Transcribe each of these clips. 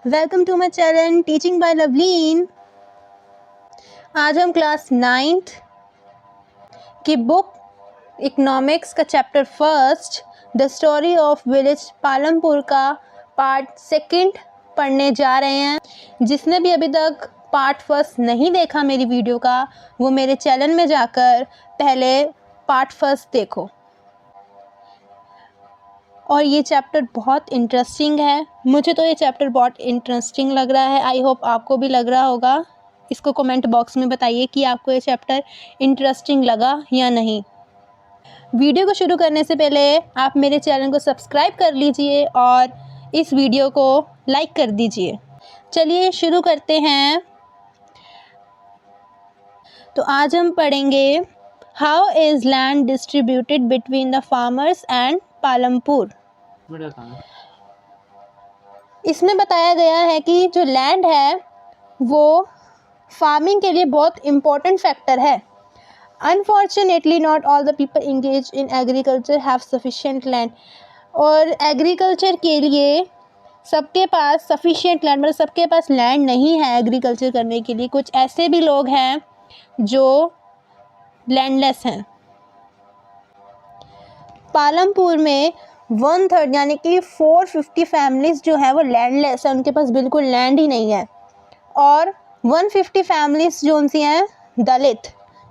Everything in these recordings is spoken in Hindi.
Welcome to my channel teaching by Lovleen. आज हम क्लास 9th की बुक इकोनॉमिक्स का chapter first the story of village Palampur का पार्ट सेकंड पढ़ने जा रहे हैं। जिसने भी अभी तक पार्ट फर्स्ट नहीं देखा मेरी वीडियो का, वो मेरे चैनल में जाकर पहले पार्ट फर्स्ट देखो। और ये चैप्टर बहुत इंटरेस्टिंग है। मुझे तो ये चैप्टर बहुत इंटरेस्टिंग लग रहा है। आई होप आपको भी लग रहा होगा। इसको कमेंट बॉक्स में बताइए कि आपको ये चैप्टर इंटरेस्टिंग लगा या नहीं। वीडियो को शुरू करने से पहले आप मेरे चैनल को सब्सक्राइब कर लीजिए और इस वीडियो को लाइक कर दीजिए। चलिए शुरू करते हैं। तो आज हम पढ़ेंगे how is land distributed between the farmers and Palampur. इसमें बताया गया है कि जो लैंड है वो फार्मिंग के लिए बहुत इम्पोर्टेंट फैक्टर है। Unfortunately not all the people engage in agriculture have sufficient land. और एग्रीकल्चर के लिए सबके पास सफिशिएंट लैंड, मतलब सबके पास लैंड नहीं है एग्रीकल्चर करने के लिए। कुछ ऐसे भी लोग हैं जो लैंडलेस हैं। पालमपुर में 1/3 यानी कि 450 फैमिलीज़ जो है वो लैंडलेस है, उनके पास बिल्कुल लैंड ही नहीं है। और 150 फैमिलीज़ जो सी हैं दलित,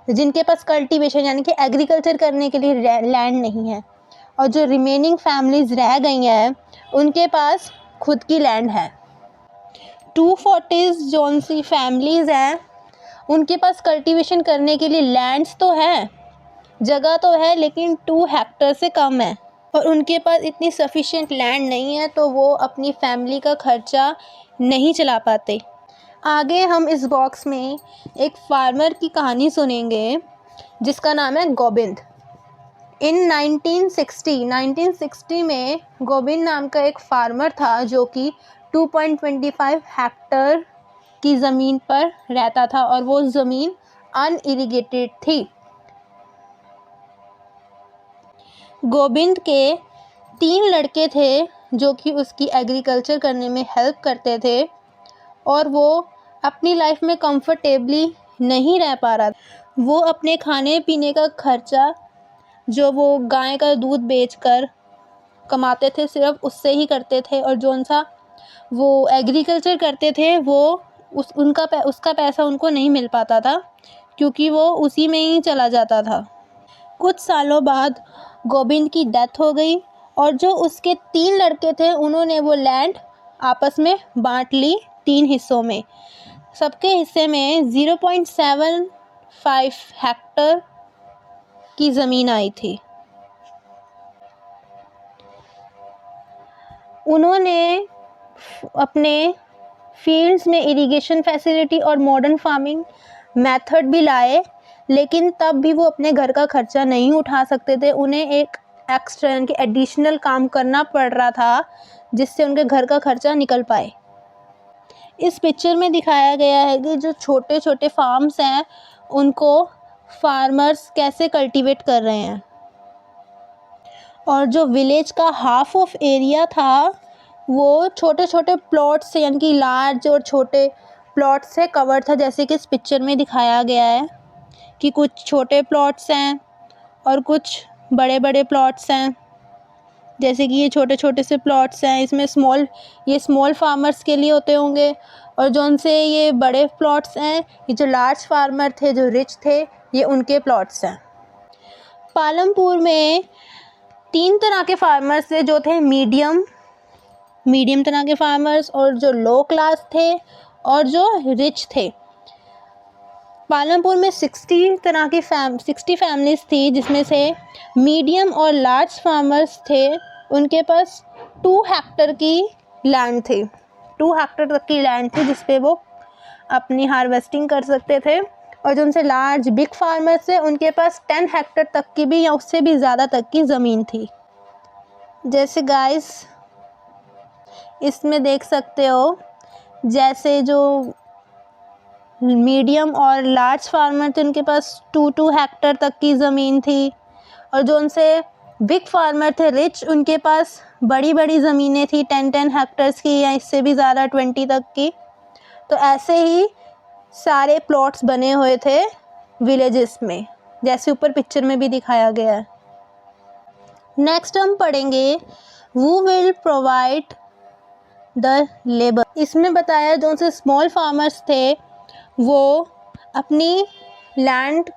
जिनके पास कल्टीवेशन यानी कि एग्रीकल्चर करने के लिए लैंड नहीं है। और जो रिमेनिंग फैमिलीज़ रह गई हैं उनके पास खुद की लैंड है। 240 जो सी फैमिलीज़ हैं उनके पास कल्टीवेशन करने के लिए लैंड्स तो है, जगह तो है, लेकिन 2 हेक्टेयर से कम है। और उनके पास इतनी सफिशिएंट लैंड नहीं है तो वो अपनी फैमिली का खर्चा नहीं चला पाते। आगे हम इस बॉक्स में एक फार्मर की कहानी सुनेंगे जिसका नाम है गोविंद। इन 1960 में गोविंद नाम का एक फार्मर था जो कि 2.25 हेक्टेयर की ज़मीन पर रहता था और वो ज़मीन अनइरिगेटेड थी। गोविंद के 3 लड़के थे जो कि उसकी एग्रीकल्चर करने में हेल्प करते थे और वो अपनी लाइफ में कंफर्टेबली नहीं रह पा रहा। वो अपने खाने पीने का खर्चा जो वो गाय का दूध बेचकर कमाते थे सिर्फ उससे ही करते थे। और जो सा वो एग्रीकल्चर करते थे वो उसका पैसा उनको नहीं मिल पाता था क्योंकि वो उसी में ही चला जाता था। कुछ सालों बाद गोविंद की डेथ हो गई और जो उसके 3 लड़के थे उन्होंने वो लैंड आपस में बांट ली 3 हिस्सों में। सबके हिस्से में 0.75 हेक्टेयर की ज़मीन आई थी। उन्होंने अपने फील्ड्स में इरिगेशन फैसिलिटी और मॉडर्न फार्मिंग मेथड भी लाए, लेकिन तब भी वो अपने घर का खर्चा नहीं उठा सकते थे। उन्हें एक एक्स्ट्रा यानी कि एडिशनल काम करना पड़ रहा था जिससे उनके घर का खर्चा निकल पाए। इस पिक्चर में दिखाया गया है कि जो छोटे छोटे फार्म्स हैं उनको फार्मर्स कैसे कल्टीवेट कर रहे हैं। और जो विलेज का हाफ ऑफ एरिया था वो छोटे छोटे प्लॉट से यानी कि लार्ज और छोटे प्लॉट से कवर था। जैसे कि इस पिक्चर में दिखाया गया है कि कुछ छोटे प्लॉट्स हैं और कुछ बड़े बड़े प्लॉट्स हैं। जैसे कि ये छोटे छोटे से प्लॉट्स हैं, इसमें ये स्मॉल फार्मर्स के लिए होते होंगे। और जो उनसे ये बड़े प्लॉट्स हैं, ये जो लार्ज फार्मर थे जो रिच थे, ये उनके प्लॉट्स हैं। पालमपुर में 3 तरह के फार्मर्स थे जो थे मीडियम तरह के फार्मर्स, और जो लो क्लास थे और जो रिच थे। पालमपुर में 60 फैमिलीज़ थी जिसमें से मीडियम और लार्ज फार्मर्स थे उनके पास 2 हेक्टेयर की लैंड थी। 2 हेक्टेयर तक की लैंड थी जिस पे वो अपनी हार्वेस्टिंग कर सकते थे। और जो उनसे लार्ज बिग फार्मर्स थे उनके पास 10 हेक्टेयर तक की भी या उससे भी ज़्यादा तक की ज़मीन थी। जैसे गाइस इसमें देख सकते हो, जैसे जो मीडियम और लार्ज फार्मर थे उनके पास 2 हेक्टेयर तक की ज़मीन थी। और जो उनसे बिग फार्मर थे, रिच, उनके पास बड़ी बड़ी ज़मीनें थी, 10-10 हेक्टर्स की या इससे भी ज़्यादा, 20 तक की। तो ऐसे ही सारे प्लॉट्स बने हुए थे विलेजेस में, जैसे ऊपर पिक्चर में भी दिखाया गया है। नेक्स्ट हम पढ़ेंगे who will provide the labour. इसमें बताया जो से स्मॉल फार्मर्स थे वो अपनी लैंड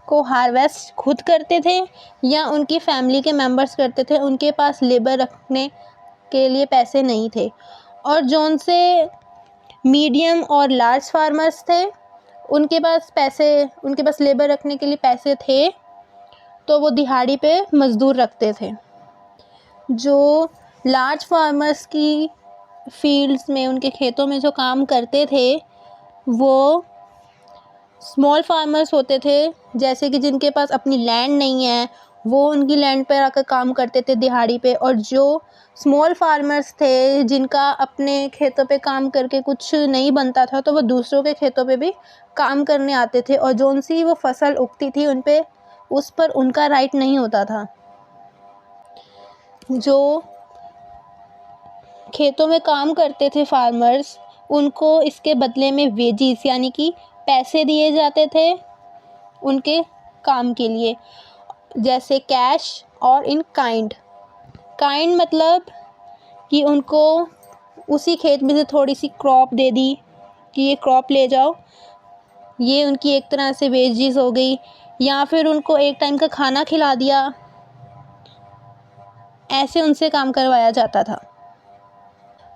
को हार्वेस्ट खुद करते थे या उनकी फैमिली के मेंबर्स करते थे, उनके पास लेबर रखने के लिए पैसे नहीं थे। और जो से मीडियम और लार्ज फार्मर्स थे उनके पास लेबर रखने के लिए पैसे थे, तो वो दिहाड़ी पे मज़दूर रखते थे। जो लार्ज फार्मर्स की फील्ड्स में, उनके खेतों में जो काम करते थे वो स्मॉल फार्मर्स होते थे, जैसे कि जिनके पास अपनी लैंड नहीं है वो उनकी लैंड पर आकर काम करते थे दिहाड़ी पे। और जो स्मॉल फार्मर्स थे जिनका अपने खेतों पे काम करके कुछ नहीं बनता था तो वो दूसरों के खेतों पे भी काम करने आते थे, और जो उनसी वो फसल उगती थी उस पर उनका राइट नहीं होता था। जो खेतों में काम करते थे फार्मर्स, उनको इसके बदले में वेजिस यानी कि पैसे दिए जाते थे उनके काम के लिए, जैसे कैश और इन काइंड मतलब कि उनको उसी खेत में से थोड़ी सी क्रॉप दे दी कि ये क्रॉप ले जाओ, ये उनकी एक तरह से वेजिस हो गई। या फिर उनको एक टाइम का खाना खिला दिया, ऐसे उनसे काम करवाया जाता था।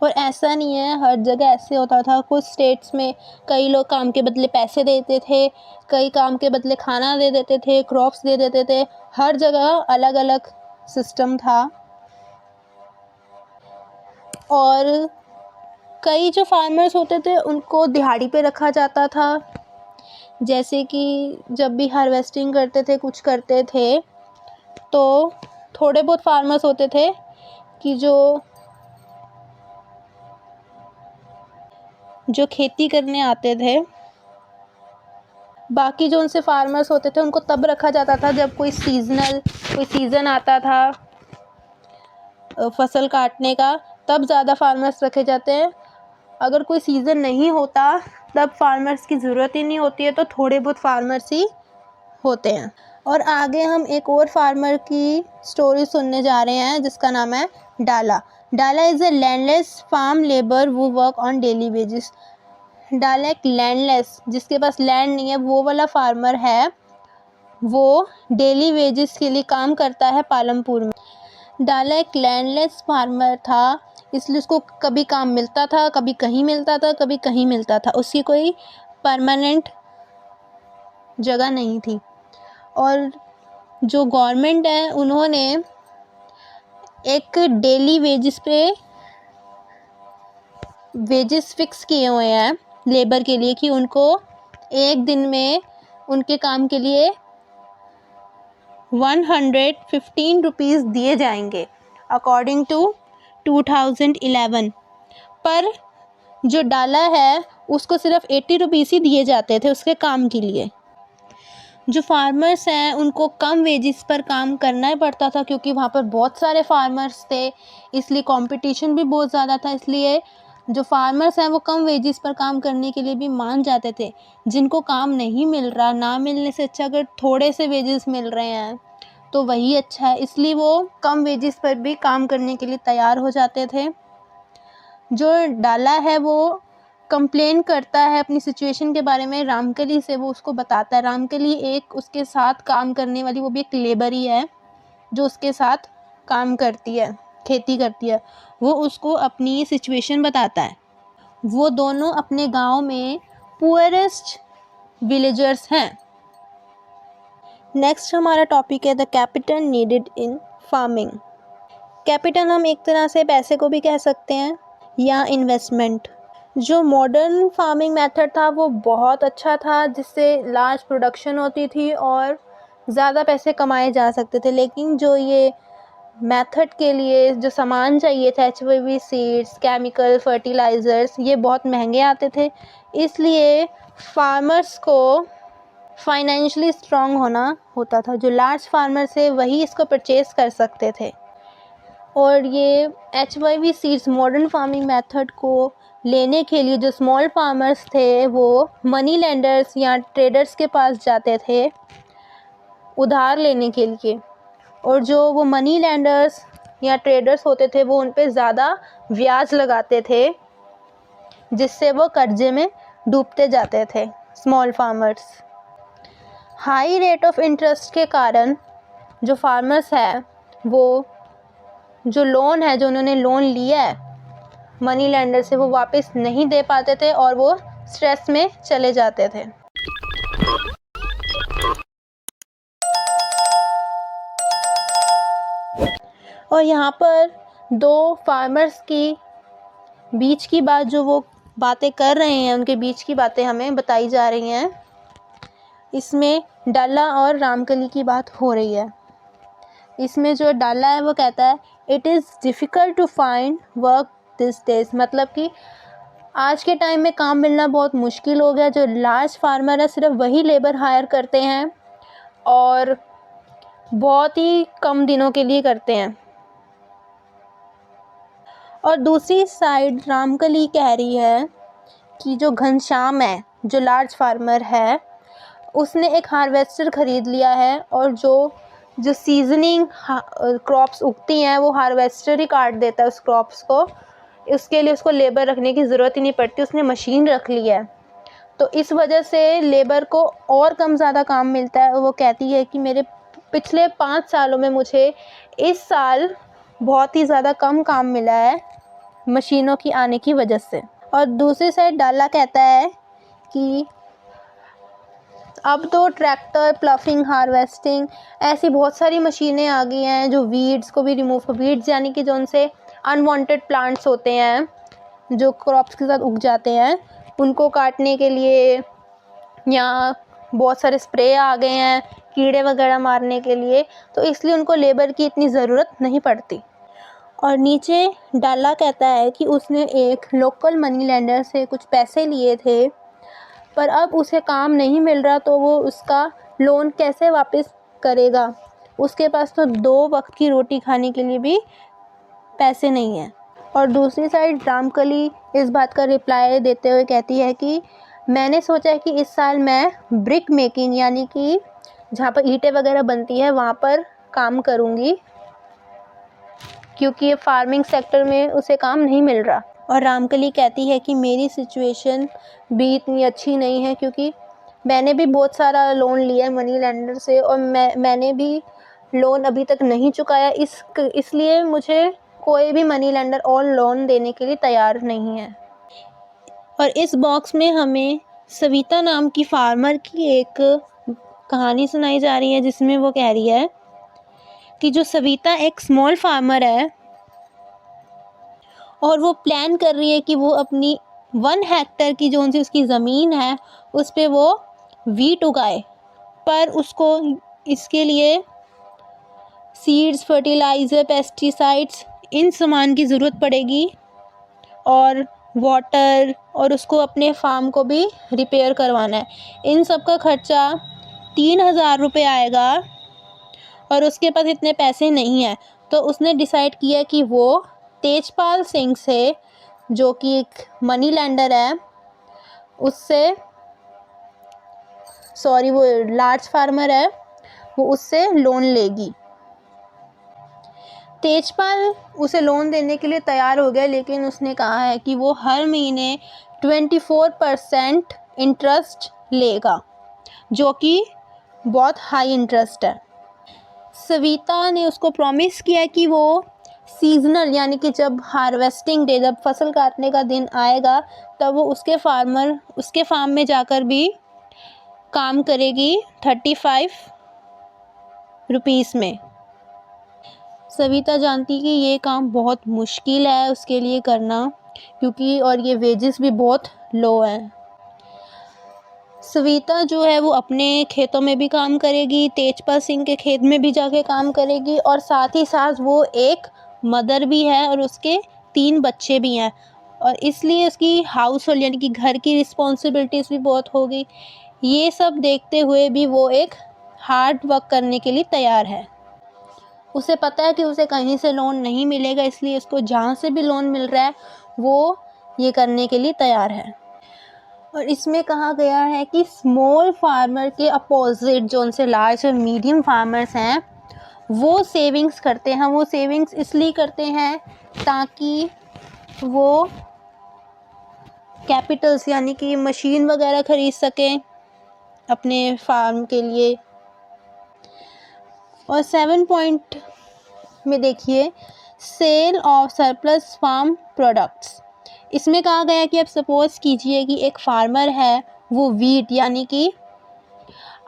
और ऐसा नहीं है, हर जगह ऐसे होता था। कुछ स्टेट्स में कई लोग काम के बदले पैसे देते थे, कई काम के बदले खाना दे देते थे, क्रॉप्स दे देते थे। हर जगह अलग अलग सिस्टम था। और कई जो फार्मर्स होते थे उनको दिहाड़ी पे रखा जाता था, जैसे कि जब भी हार्वेस्टिंग करते थे, कुछ करते थे, तो थोड़े बहुत फार्मर्स होते थे कि जो खेती करने आते थे। बाकी जो उनसे फार्मर्स होते थे उनको तब रखा जाता था जब कोई सीज़न आता था फसल काटने का, तब ज़्यादा फार्मर्स रखे जाते हैं। अगर कोई सीज़न नहीं होता तब फार्मर्स की ज़रूरत ही नहीं होती है, तो थोड़े बहुत फार्मर्स ही होते हैं। और आगे हम एक और फार्मर की स्टोरी सुनने जा रहे हैं जिसका नाम है डाला। Dala is a landless farm labour वो work on daily wages. Dala एक लैंडलेस, जिसके पास लैंड नहीं है, वो वाला फार्मर है, वो डेली वेजेस के लिए काम करता है पालमपुर में। डाला एक लैंडलेस फार्मर था, इसलिए उसको कभी काम मिलता था, कभी कहीं मिलता था, कभी कहीं मिलता था। उसकी कोई परमानेंट जगह नहीं थी। और जो गवर्नमेंट है उन्होंने एक डेली वेजेस फिक्स किए हुए हैं लेबर के लिए कि उनको एक दिन में उनके काम के लिए 115 रुपीज़ दिए जाएंगे अकॉर्डिंग टू 2011। पर जो डाला है उसको सिर्फ 80 रुपीज़ ही दिए जाते थे उसके काम के लिए। जो फार्मर्स हैं उनको कम वेजेस पर काम करना ही पड़ता था, क्योंकि वहाँ पर बहुत सारे फार्मर्स थे, इसलिए कंपटीशन भी बहुत ज़्यादा था। इसलिए जो फार्मर्स हैं वो कम वेजेस पर काम करने के लिए भी मान जाते थे। जिनको काम नहीं मिल रहा, ना मिलने से अच्छा अगर थोड़े से वेजेस मिल रहे हैं तो वही अच्छा है, इसलिए वो कम वेजेस पर भी काम करने के लिए तैयार हो जाते थे। जो डाला है वो कंप्लेन करता है अपनी सिचुएशन के बारे में रामकली से, वो उसको बताता है। रामकली एक उसके साथ काम करने वाली, वो भी एक लेबर ही है जो उसके साथ काम करती है, खेती करती है, वो उसको अपनी सिचुएशन बताता है। वो दोनों अपने गांव में पुअरेस्ट विलेजर्स हैं। नेक्स्ट हमारा टॉपिक है the capital needed in farming. Capital हम एक तरह से पैसे को भी कह सकते हैं या इन्वेस्टमेंट। जो मॉडर्न फार्मिंग मेथड था वो बहुत अच्छा था, जिससे लार्ज प्रोडक्शन होती थी और ज़्यादा पैसे कमाए जा सकते थे। लेकिन जो ये मेथड के लिए जो सामान चाहिए था, HVV सीड्स, केमिकल फर्टिलाइज़र्स, ये बहुत महंगे आते थे। इसलिए फार्मर्स को फाइनेंशियली स्ट्रांग होना होता था। जो लार्ज फार्मर से वही इसको परचेज कर सकते थे। और ये HYV seeds modern farming method को लेने के लिए जो स्मॉल फार्मर्स थे वो मनी लेंडर्स या ट्रेडर्स के पास जाते थे उधार लेने के लिए, और जो वो मनी लेंडर्स या ट्रेडर्स होते थे वो उन पे ज़्यादा ब्याज लगाते थे, जिससे वो कर्जे में डूबते जाते थे small farmers. High rate of interest के कारण जो फार्मर्स है वो जो लोन है, जो उन्होंने लोन लिया है मनी लेंडर से, वो वापस नहीं दे पाते थे और वो स्ट्रेस में चले जाते थे। और यहाँ पर दो फार्मर्स की बीच की बात, जो वो बातें कर रहे हैं उनके बीच की बातें हमें बताई जा रही हैं। इसमें डाला और रामकली की बात हो रही है। इसमें जो डाला है वो कहता है it is difficult to find work this days, मतलब कि आज के टाइम में काम मिलना बहुत मुश्किल हो गया। जो लार्ज फार्मर है सिर्फ वही लेबर हायर करते हैं और बहुत ही कम दिनों के लिए करते हैं। और दूसरी साइड रामकली कह रही है कि जो घनश्याम है, जो लार्ज फार्मर है, उसने एक हार्वेस्टर ख़रीद लिया है और जो सीजनिंग क्रॉप्स उगती हैं वो हार्वेस्टर ही काट देता है उस क्रॉप्स को। इसके लिए उसको लेबर रखने की ज़रूरत ही नहीं पड़ती, उसने मशीन रख ली है। तो इस वजह से लेबर को और कम ज़्यादा काम मिलता है। और वो कहती है कि मेरे पिछले 5 सालों में मुझे इस साल बहुत ही ज़्यादा कम काम मिला है मशीनों की आने की वजह से। और दूसरी साइड डाला कहता है कि अब तो ट्रैक्टर, प्लफिंग, हार्वेस्टिंग ऐसी बहुत सारी मशीनें आ गई हैं जो वीड्स को भी रिमूव, वीड्स यानी कि जो उनसे अनवांटेड प्लांट्स होते हैं जो क्रॉप्स के साथ उग जाते हैं, उनको काटने के लिए, या बहुत सारे स्प्रे आ गए हैं कीड़े वगैरह मारने के लिए, तो इसलिए उनको लेबर की इतनी ज़रूरत नहीं पड़ती। और नीचे डाला कहता है कि उसने एक लोकल मनी लेंडर से कुछ पैसे लिए थे, पर अब उसे काम नहीं मिल रहा, तो वो उसका लोन कैसे वापस करेगा। उसके पास तो 2 वक्त की रोटी खाने के लिए भी पैसे नहीं हैं। और दूसरी साइड रामकली इस बात का रिप्लाई देते हुए कहती है कि मैंने सोचा है कि इस साल मैं ब्रिक मेकिंग यानी कि जहाँ पर ईंटें वगैरह बनती है वहाँ पर काम करूँगी, क्योंकि ये फार्मिंग सेक्टर में उसे काम नहीं मिल रहा। और रामकली कहती है कि मेरी सिचुएशन भी इतनी अच्छी नहीं है, क्योंकि मैंने भी बहुत सारा लोन लिया है मनी लेंडर से और मैंने भी लोन अभी तक नहीं चुकाया, इसलिए मुझे कोई भी मनी लेंडर और लोन देने के लिए तैयार नहीं है। और इस बॉक्स में हमें सविता नाम की फार्मर की एक कहानी सुनाई जा रही है, जिसमें वो कह रही है कि जो सविता एक स्मॉल फार्मर है और वो प्लान कर रही है कि वो अपनी 1 हेक्टेयर की जो उनसे उसकी ज़मीन है उस पे वो वीट उगाए, पर उसको इसके लिए सीड्स, फर्टिलाइज़र, पेस्टिसाइड्स, इन सामान की ज़रूरत पड़ेगी और वाटर, और उसको अपने फार्म को भी रिपेयर करवाना है। इन सब का खर्चा 3000 रुपये आएगा और उसके पास इतने पैसे नहीं है। तो उसने डिसाइड किया कि वो तेजपाल सिंह से, जो कि एक मनी लेंडर है, उससे, सॉरी वो लार्ज फार्मर है, वो उससे लोन लेगी। तेजपाल उसे लोन देने के लिए तैयार हो गया, लेकिन उसने कहा है कि वो हर महीने 24% इंटरेस्ट लेगा, जो कि बहुत हाई इंटरेस्ट है। सविता ने उसको प्रॉमिस किया कि वो सीजनल यानी कि जब हार्वेस्टिंग डे, जब फसल काटने का दिन आएगा, तब वो उसके फार्म में जाकर भी काम करेगी 35 रुपीस में। सविता जानती कि ये काम बहुत मुश्किल है उसके लिए करना, क्योंकि और ये वेजेस भी बहुत लो हैं। सविता जो है वो अपने खेतों में भी काम करेगी, तेजपाल सिंह के खेत में भी जाके काम करेगी, और साथ ही साथ वो एक मदर भी है और उसके 3 बच्चे भी हैं। और इसलिए उसकी हाउस होल्ड यानी कि घर की रिस्पॉन्सिबिलिटीज़ भी बहुत हो गई। ये सब देखते हुए भी वो एक हार्ड वर्क करने के लिए तैयार है। उसे पता है कि उसे कहीं से लोन नहीं मिलेगा, इसलिए उसको जहाँ से भी लोन मिल रहा है वो ये करने के लिए तैयार है। और इसमें कहा गया है कि स्मॉल फार्मर के अपोजिट जो उनसे लार्ज और मीडियम फार्मर्स हैं वो सेविंग्स करते हैं। वो सेविंग्स इसलिए करते हैं ताकि वो कैपिटल्स यानी कि मशीन वगैरह ख़रीद सकें अपने फार्म के लिए। और 7 पॉइंट में देखिए, sale of surplus farm products. इसमें कहा गया है कि अब सपोज़ कीजिए कि एक फार्मर है, वो वीट यानी कि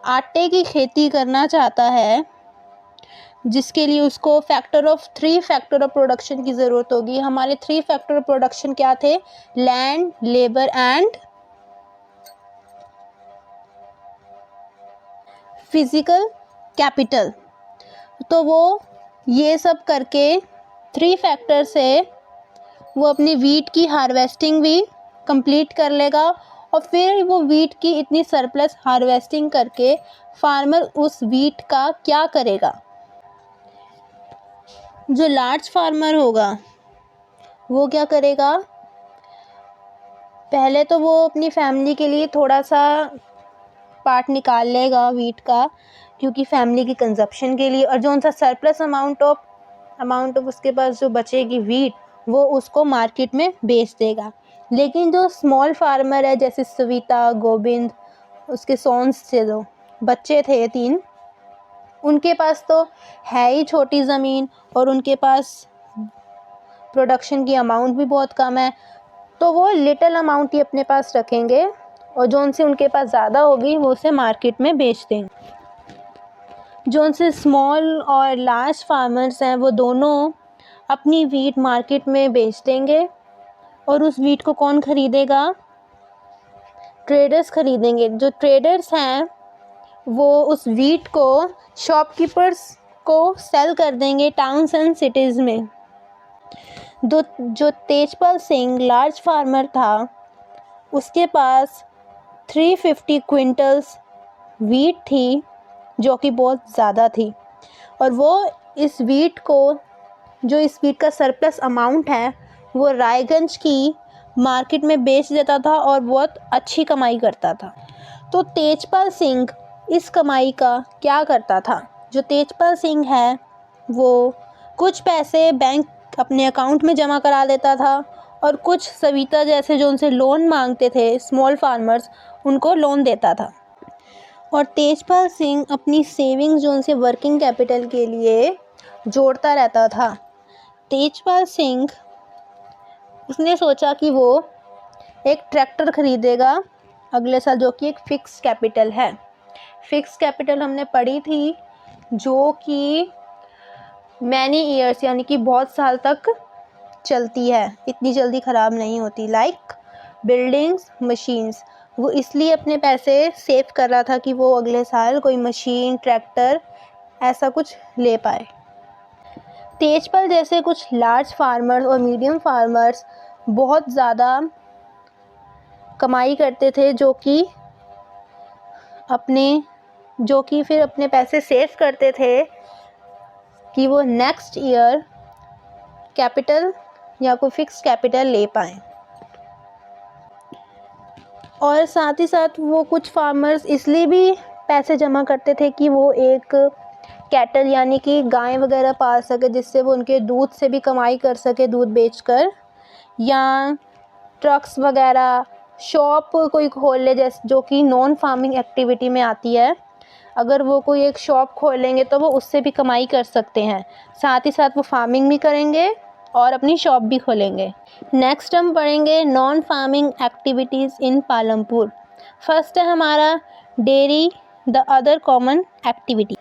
आटे की खेती करना चाहता है, जिसके लिए उसको थ्री फैक्टर ऑफ प्रोडक्शन की ज़रूरत होगी। हमारे 3 फैक्टर ऑफ प्रोडक्शन क्या थे? Land, labour and physical capital. तो वो ये सब करके 3 फैक्टर से वो अपनी वीट की हार्वेस्टिंग भी कंप्लीट कर लेगा और फिर वो वीट की इतनी सरप्लस हार्वेस्टिंग करके फार्मर उस वीट का क्या करेगा? जो लार्ज फार्मर होगा वो क्या करेगा? पहले तो वो अपनी फैमिली के लिए थोड़ा सा पार्ट निकाल लेगा वीट का, क्योंकि फैमिली की कंजप्शन के लिए, और जो उनका सरप्लस अमाउंट ऑफ उसके पास जो बचेगी वीट, वो उसको मार्केट में बेच देगा। लेकिन जो स्मॉल फार्मर है जैसे सविता, गोविंद, उसके सॉन्स से जो बच्चे थे 3, उनके पास तो है ही छोटी ज़मीन और उनके पास प्रोडक्शन की अमाउंट भी बहुत कम है, तो वो लिटिल अमाउंट ही अपने पास रखेंगे और जो उनसे उनके पास ज़्यादा होगी वो उसे मार्केट में बेच देंगे। जो उनसे स्मॉल और लार्ज फार्मर्स हैं वो दोनों अपनी वीट मार्केट में बेच देंगे और उस वीट को कौन ख़रीदेगा? ट्रेडर्स ख़रीदेंगे। जो ट्रेडर्स हैं वो उस वीट को शॉपकीपर्स को सेल कर देंगे टाउन्स एंड सिटीज़ में। जो तेजपाल सिंह लार्ज फार्मर था, उसके पास 350 क्विंटल्स वीट थी, जो कि बहुत ज़्यादा थी, और वो इस वीट का सरप्लस अमाउंट है वो रायगंज की मार्केट में बेच देता था और बहुत अच्छी कमाई करता था। तो तेजपाल सिंह इस कमाई का क्या करता था? जो तेजपाल सिंह है वो कुछ पैसे बैंक अपने अकाउंट में जमा करा देता था और कुछ सविता जैसे जो उनसे लोन मांगते थे स्मॉल फार्मर्स, उनको लोन देता था। और तेजपाल सिंह अपनी सेविंग्स जो उनसे वर्किंग कैपिटल के लिए जोड़ता रहता था। तेजपाल सिंह उसने सोचा कि वो एक ट्रैक्टर ख़रीदेगा अगले साल, जो कि एक फ़िक्स कैपिटल है। फ़िक्स कैपिटल हमने पढ़ी थी, जो कि मैनी ईयर्स यानी कि बहुत साल तक चलती है, इतनी जल्दी ख़राब नहीं होती। Like buildings, machines. वो इसलिए अपने पैसे सेव कर रहा था कि वो अगले साल कोई मशीन, ट्रैक्टर ऐसा कुछ ले पाए। तेजपाल जैसे कुछ लार्ज फार्मर्स और मीडियम फार्मर्स बहुत ज़्यादा कमाई करते थे, जो कि फिर अपने पैसे सेव करते थे कि वो नेक्स्ट ईयर कैपिटल या कोई फिक्स कैपिटल ले पाएँ। और साथ ही साथ वो कुछ फार्मर्स इसलिए भी पैसे जमा करते थे कि वो एक कैटल यानी कि गाय वगैरह पाल सके, जिससे वो उनके दूध से भी कमाई कर सके, दूध बेचकर, या ट्रक्स वगैरह शॉप कोई खोल ले, जैसे जो कि नॉन फार्मिंग एक्टिविटी में आती है। अगर वो कोई एक शॉप खोलेंगे तो वो उससे भी कमाई कर सकते हैं, साथ ही साथ वो फार्मिंग भी करेंगे और अपनी शॉप भी खोलेंगे। नेक्स्ट हम पढ़ेंगे नॉन फार्मिंग एक्टिविटीज़ इन पालमपुर। फर्स्ट है हमारा dairy, the other common activity.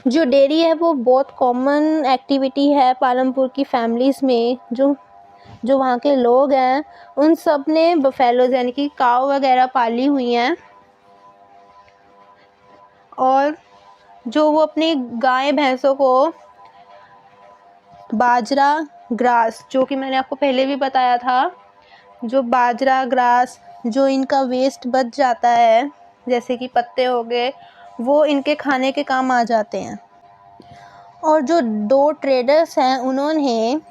जो डेयरी है वो बहुत कॉमन एक्टिविटी है पालमपुर की फैमिलीज़ में। जो वहाँ के लोग हैं उन सब ने बफेलोज़ यानी कि काव वगैरह पाली हुई हैं, और जो वो अपनी गाय भैंसों को बाजरा, ग्रास, जो कि मैंने आपको पहले भी बताया था, जो बाजरा ग्रास जो इनका वेस्ट बच जाता है, जैसे कि पत्ते हो गए, वो इनके खाने के काम आ जाते हैं। और जो 2 ट्रेडर्स हैं उन्होंने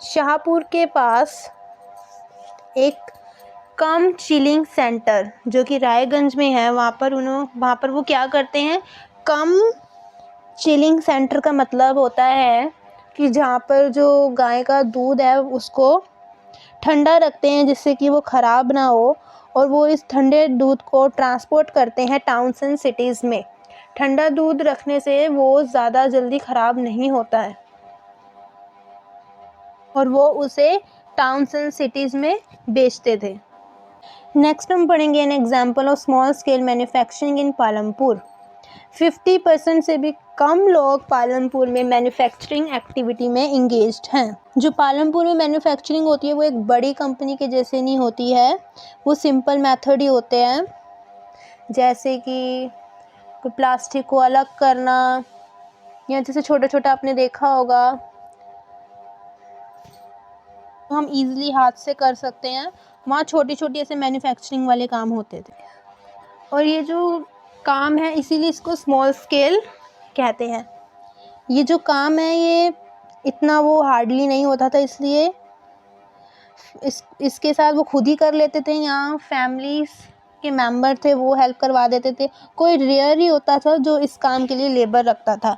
शाहपुर के पास एक कम चिलिंग सेंटर जो कि रायगंज में है, वहाँ पर वो क्या करते हैं, कम चिलिंग सेंटर का मतलब होता है कि जहाँ पर जो गाय का दूध है उसको ठंडा रखते हैं जिससे कि वो ख़राब ना हो, और वो इस ठंडे दूध को ट्रांसपोर्ट करते हैं टाउन्स एंड सिटीज़ में। ठंडा दूध रखने से वो ज़्यादा जल्दी ख़राब नहीं होता है, और वो उसे टाउन्स एंड सिटीज़ में बेचते थे। नेक्स्ट हम पढ़ेंगे an example of small scale manufacturing इन पालमपुर। 50% से भी कम लोग पालमपुर में मैन्युफैक्चरिंग एक्टिविटी में इंगेज्ड हैं। जो पालमपुर में मैन्युफैक्चरिंग होती है वो एक बड़ी कंपनी के जैसे नहीं होती है, वो सिंपल मेथड ही होते हैं, जैसे कि प्लास्टिक को अलग करना, या जैसे छोटा छोटा आपने देखा होगा तो हम इजीली हाथ से कर सकते हैं, वहाँ छोटी छोटी ऐसे मैन्युफैक्चरिंग वाले काम होते थे। और ये जो काम है इसीलिए इसको स्मॉल स्केल कहते हैं। ये जो काम है ये इतना वो हार्डली नहीं होता था, इसलिए इसके साथ वो खुद ही कर लेते थे, या फैमिलीज के मेंबर थे वो हेल्प करवा देते थे। कोई रेयर ही होता था जो इस काम के लिए लेबर रखता था।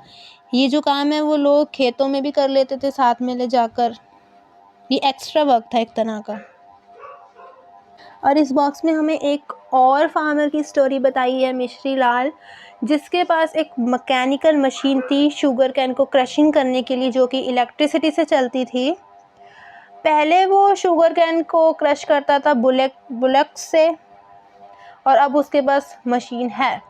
ये जो काम है वो लोग खेतों में भी कर लेते थे साथ में ले जाकर। ये एक्स्ट्रा वर्क था एक तरह का। और इस बॉक्स में हमें एक और फार्मर की स्टोरी बताई है, मिश्री लाल, जिसके पास एक मैकेनिकल मशीन थी शुगर कैन को क्रशिंग करने के लिए, जो कि इलेक्ट्रिसिटी से चलती थी। पहले वो शुगर कैन को क्रश करता था बुलक से, और अब उसके पास मशीन है।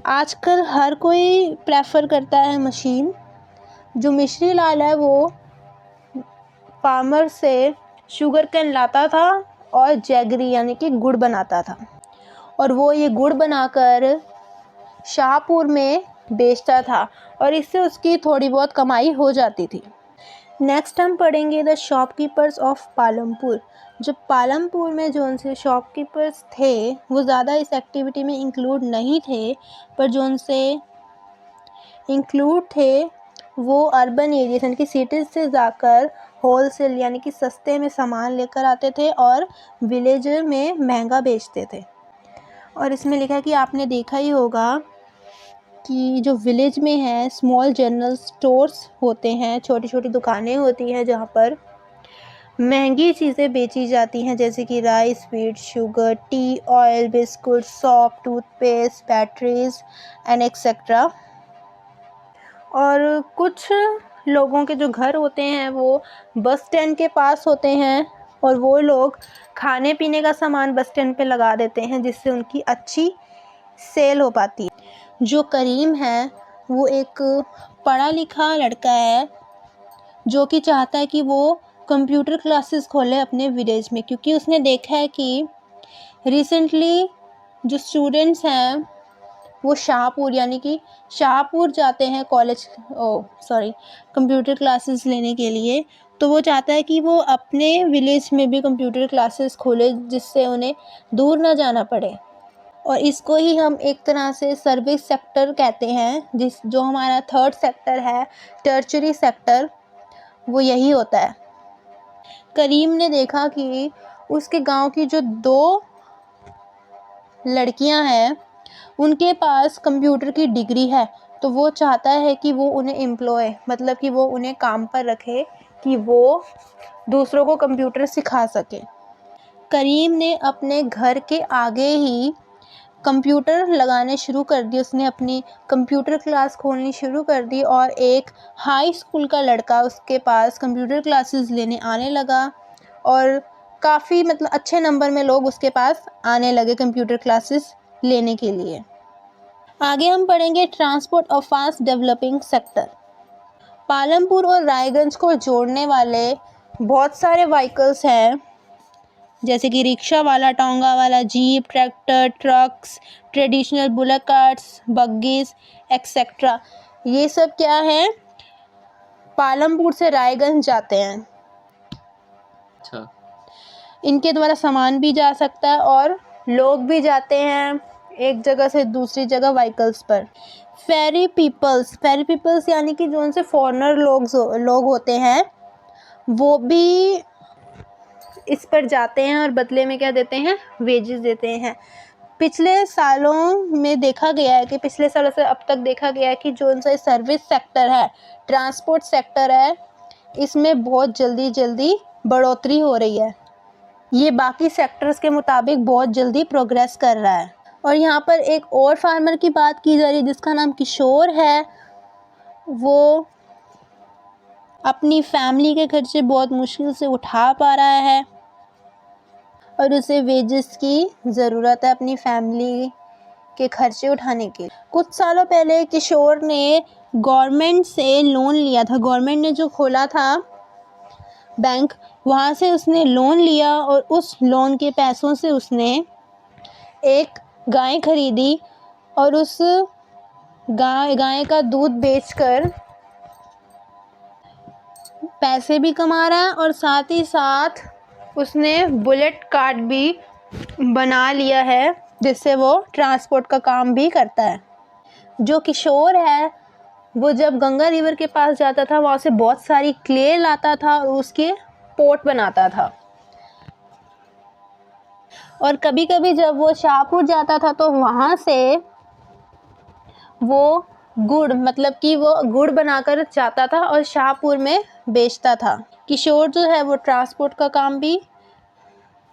आजकल हर कोई प्रेफर करता है मशीन। जो मिश्री लाल है वो फार्मर से शुगर कैन लाता था और जैगरी यानी कि गुड़ बनाता था, और वो ये गुड़ बनाकर शाहपुर में बेचता था, और इससे उसकी थोड़ी बहुत कमाई हो जाती थी। नेक्स्ट हम पढ़ेंगे द शॉपकीपर्स ऑफ पालमपुर। जो पालमपुर में जो उनसे शॉपकीपर्स थे वो ज़्यादा इस एक्टिविटी में इंक्लूड नहीं थे, पर जो उनसे इंक्लूड थे वो अर्बन एरिया यानी कि सिटीज़ से जाकर होलसेल यानी कि सस्ते में सामान लेकर आते थे और विलेजर में महंगा बेचते थे। और इसमें लिखा है कि आपने देखा ही होगा कि जो विलेज में है स्मॉल जनरल स्टोर्स होते हैं, छोटी छोटी दुकानें होती हैं जहाँ पर महंगी चीज़ें बेची जाती हैं, जैसे कि rice, wheat, sugar, T, oil, biscuit, shop, toothpaste, batteries and etcetera. और कुछ लोगों के जो घर होते हैं वो बस स्टैंड के पास होते हैं, और वो लोग खाने पीने का सामान बस स्टैंड पे लगा देते हैं जिससे उनकी अच्छी सेल हो पाती है। जो करीम है वो एक पढ़ा लिखा लड़का है जो कि चाहता है कि वो कंप्यूटर क्लासेस खोले अपने विलेज में, क्योंकि उसने देखा है कि रिसेंटली जो स्टूडेंट्स हैं वो शाहपुर यानी कि शाहपुर जाते हैं कंप्यूटर क्लासेस लेने के लिए। तो वो चाहता है कि वो अपने विलेज में भी कंप्यूटर क्लासेस खोले जिससे उन्हें दूर ना जाना पड़े। और इसको ही हम एक तरह से सर्विस सेक्टर कहते हैं, जो हमारा थर्ड सेक्टर है, टर्चरी सेक्टर, वो यही होता है। करीम ने देखा कि उसके गांव की जो 2 लड़कियां हैं उनके पास कंप्यूटर की डिग्री है, तो वो चाहता है कि वो उन्हें एम्प्लॉय मतलब कि वो उन्हें काम पर रखे कि वो दूसरों को कंप्यूटर सिखा सके। करीम ने अपने घर के आगे ही कंप्यूटर लगाने शुरू कर दिए, उसने अपनी कंप्यूटर क्लास खोलनी शुरू कर दी, और एक हाई स्कूल का लड़का उसके पास कंप्यूटर क्लासेस लेने आने लगा, और काफ़ी मतलब अच्छे नंबर में लोग उसके पास आने लगे कंप्यूटर क्लासेस लेने के लिए। आगे हम पढ़ेंगे transport of fast developing sector. Palampur और रायगंज को जोड़ने वाले बहुत सारे व्हीकल्स हैं, जैसे कि रिक्शा वाला, टोंगा वाला, jeep, tractor, trucks, traditional bullock carts, buggies etcetera. ये सब क्या है, पालमपुर से रायगंज जाते हैं। अच्छा। इनके द्वारा सामान भी जा सकता है और लोग भी जाते हैं एक जगह से दूसरी जगह व्हीकल्स पर। फेरी पीपल्स यानी कि जो उनसे फॉरेनर लोग होते हैं वो भी इस पर जाते हैं और बदले में क्या देते हैं, वेजेस देते हैं। पिछले सालों में देखा गया है कि पिछले सालों से अब तक देखा गया है कि जो उनका सर्विस सेक्टर है, ट्रांसपोर्ट सेक्टर है, इसमें बहुत जल्दी बढ़ोतरी हो रही है। ये बाकी सेक्टर्स के मुताबिक बहुत जल्दी प्रोग्रेस कर रहा है। और यहाँ पर एक और फार्मर की बात की जा रही है जिसका नाम किशोर है। वो अपनी फैमिली के खर्चे बहुत मुश्किल से उठा पा रहा है और उसे वेजेस की ज़रूरत है अपनी फैमिली के खर्चे उठाने के लिए। कुछ सालों पहले किशोर ने गवर्नमेंट से लोन लिया था। गवर्नमेंट ने जो खोला था बैंक, वहाँ से उसने लोन लिया और उस लोन के पैसों से उसने एक गाय खरीदी और उस गाय का दूध बेचकर पैसे भी कमा रहा है और साथ ही साथ उसने बुलेट कार्ट भी बना लिया है जिससे वो ट्रांसपोर्ट का काम भी करता है। जो किशोर है वो जब गंगा रिवर के पास जाता था वहाँ से बहुत सारी क्ले लाता था और उसके पोट बनाता था। और कभी कभी जब वो शाहपुर जाता था तो वहाँ से वो गुड़, मतलब कि वो गुड़ बनाकर जाता था और शाहपुर में बेचता था। किशोर जो है वो ट्रांसपोर्ट का काम भी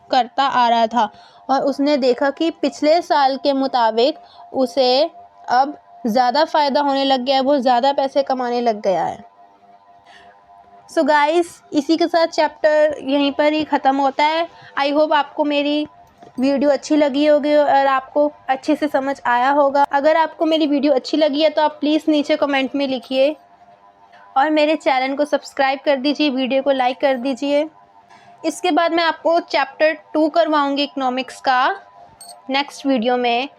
करता आ रहा था और उसने देखा कि पिछले साल के मुताबिक उसे अब ज़्यादा फ़ायदा होने लग गया है, वो ज़्यादा पैसे कमाने लग गया है। सो गाइस, इसी के साथ चैप्टर यहीं पर ही ख़त्म होता है। आई होप आपको मेरी वीडियो अच्छी लगी होगी और आपको अच्छे से समझ आया होगा। अगर आपको मेरी वीडियो अच्छी लगी है तो आप प्लीज़ नीचे कमेंट में लिखिए और मेरे चैनल को सब्सक्राइब कर दीजिए, वीडियो को लाइक कर दीजिए। इसके बाद मैं आपको चैप्टर 2 करवाऊँगी इकोनॉमिक्स का नेक्स्ट वीडियो में।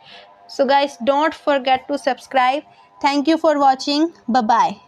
So guys, don't forget to subscribe. Thank you for watching. Bye bye.